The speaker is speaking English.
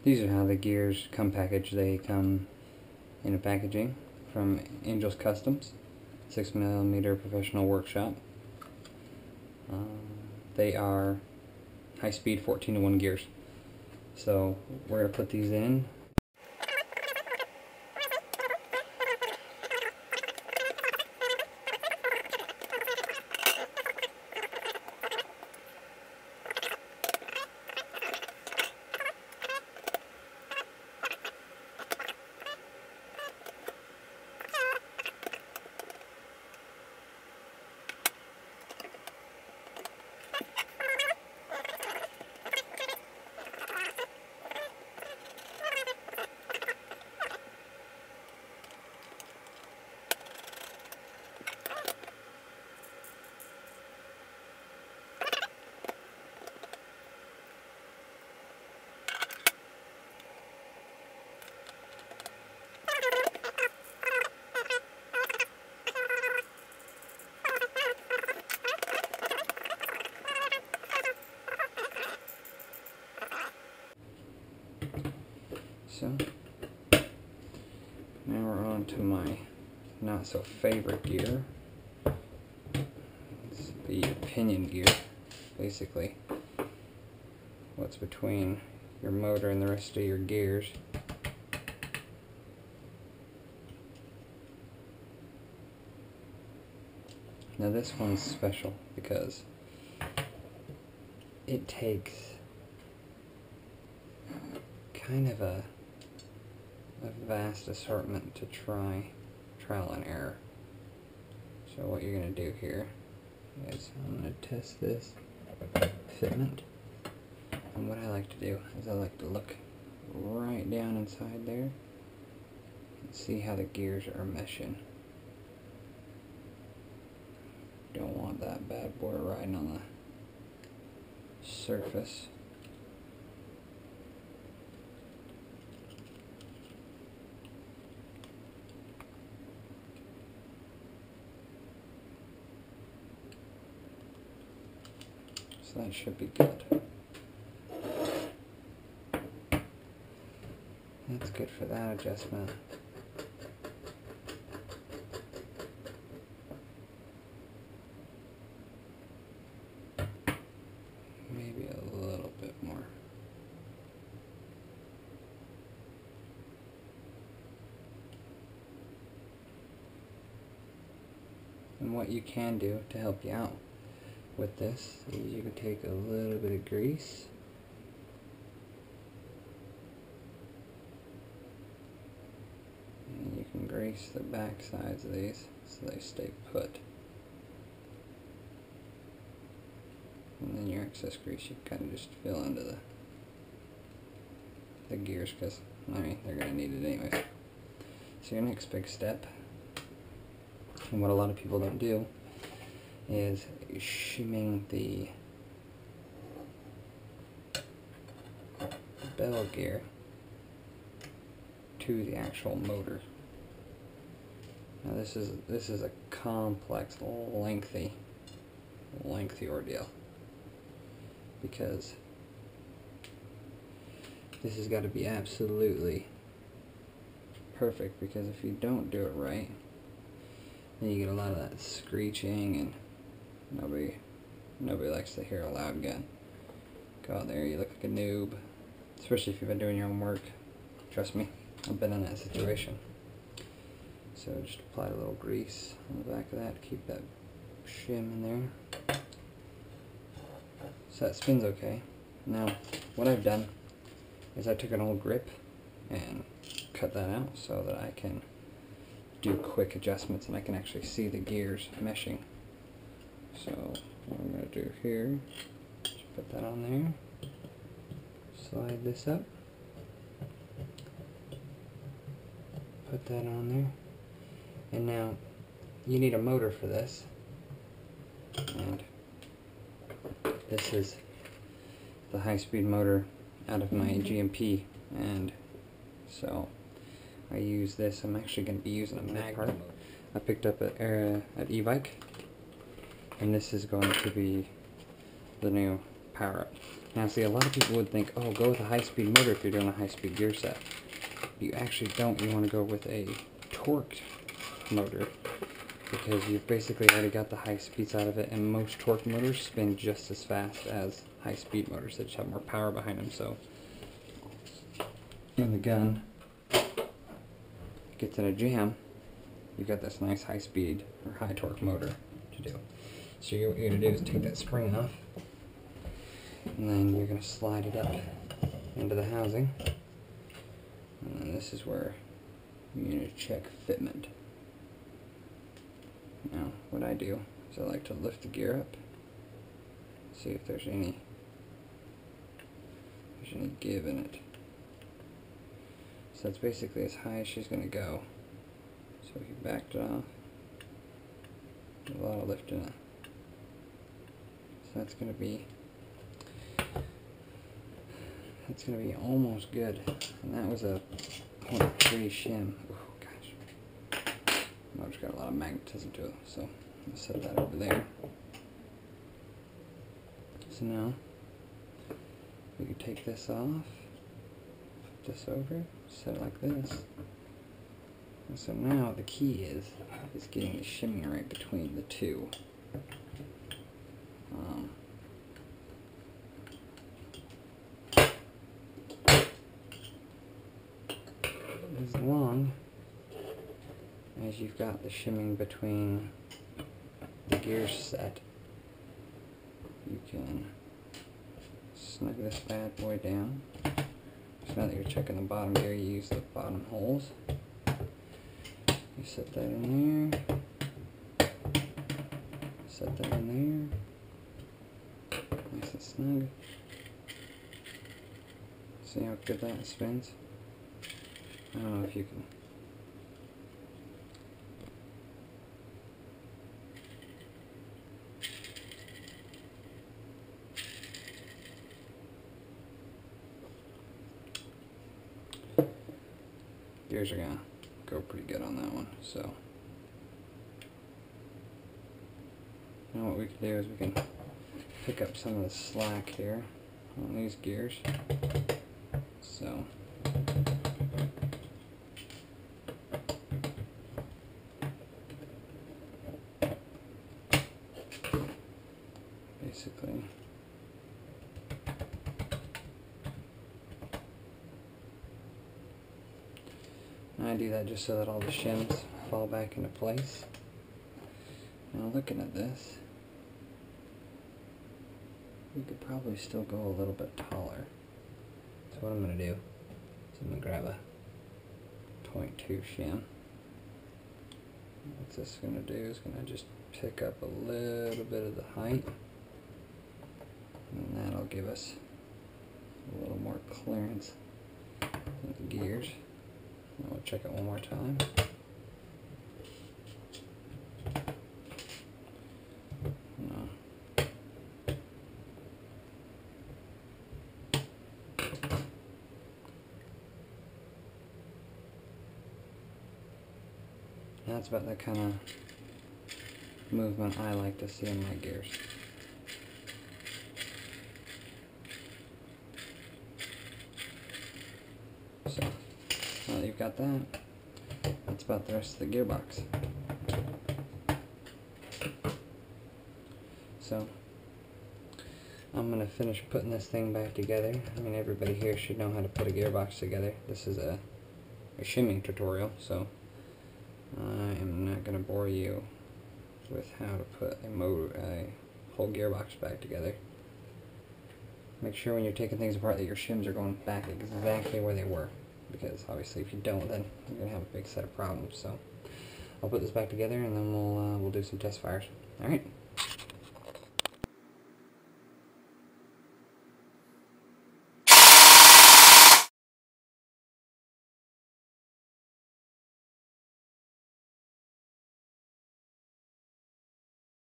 These are how the gears come packaged. They come in a packaging from Angel's Customs, 6mm professional workshop. They are high-speed 14-to-1 gears. So we're going to put these in. So now we're on to my not so favorite gear. It's the pinion gear, basically what's between your motor and the rest of your gears. Now this one's special because it takes kind of a vast assortment to trial and error. So what you're going to do here is I'm going to test this fitment, and what I like to do is I like to look right down inside there and see how the gears are meshing. Don't want that bad boy riding on the surface. So that should be good. That's good for that adjustment. Maybe a little bit more. And what you can do to help you out with this is you can take a little bit of grease and you can grease the back sides of these so they stay put. And then your excess grease you kind of just fill into the gears, because I mean they're going to need it anyways. So your next big step, and what a lot of people don't do, is shimming the bell gear to the actual motor. Now this is a complex, lengthy ordeal, because this has got to be absolutely perfect, because if you don't do it right, then you get a lot of that screeching, and nobody likes to hear a loud gun. Go out there, you look like a noob, especially if you've been doing your own work. Trust me, I've been in that situation. So just apply a little grease on the back of that to keep that shim in there. So that spins okay. Now, what I've done is I took an old grip and cut that out so that I can do quick adjustments and I can actually see the gears meshing. So what I'm going to do here, just put that on there, slide this up, put that on there, and now you need a motor for this, and this is the high-speed motor out of my GMP, and so I use this. I'm actually going to be using a Magpul I picked up at e-bike, and this is going to be the new power up. Now see, a lot of people would think, oh, go with a high-speed motor if you're doing a high-speed gear set. You actually don't. You want to go with a torqued motor, because you've basically already got the high speeds out of it, and most torque motors spin just as fast as high-speed motors. They just have more power behind them, so when the gun gets in a jam, you've got this nice high-speed or high-torque motor to do. So what you're going to do is take that spring off, and then you're going to slide it up into the housing, and then this is where you're going to check fitment. Now, what I do is I like to lift the gear up, see if there's any give in it. So that's basically as high as she's going to go. So if you backed it off, there's a lot of lift in it. So that's going to be almost good. And that was a 0.3 shim. Oh gosh, motor's got a lot of magnetism to it. So I'm going to set that over there. So now we can take this off, flip this over, set it like this. And so now the key is getting the shimming right between the two. As long as you've got the shimming between the gears set, you can snug this bad boy down. So now that you're checking the bottom gear, you use the bottom holes. You set that in there. Set that in there. Nice and snug. See how good that spins? I don't know if you can. Gears are gonna go pretty good on that one. So now what we can do is we can pick up some of the slack here on these gears. So basically I do that just so that all the shims fall back into place. Now looking at this, we could probably still go a little bit taller. So what I'm going to do is I'm going to grab a 0.2 shim. What this is going to do is going to just pick up a little bit of the height, and that'll give us a little more clearance with the gears. Now we'll check it one more time. No. That's about the kind of movement I like to see in my gears. So now that you've got that, that's about the rest of the gearbox. So I'm going to finish putting this thing back together. I mean, everybody here should know how to put a gearbox together. This is a shimming tutorial, so I am not going to bore you with how to put a whole gearbox back together. Make sure when you're taking things apart that your shims are going back exactly where they were, because obviously if you don't, then you're going to have a big set of problems. So I'll put this back together and then we'll do some test fires. Alright.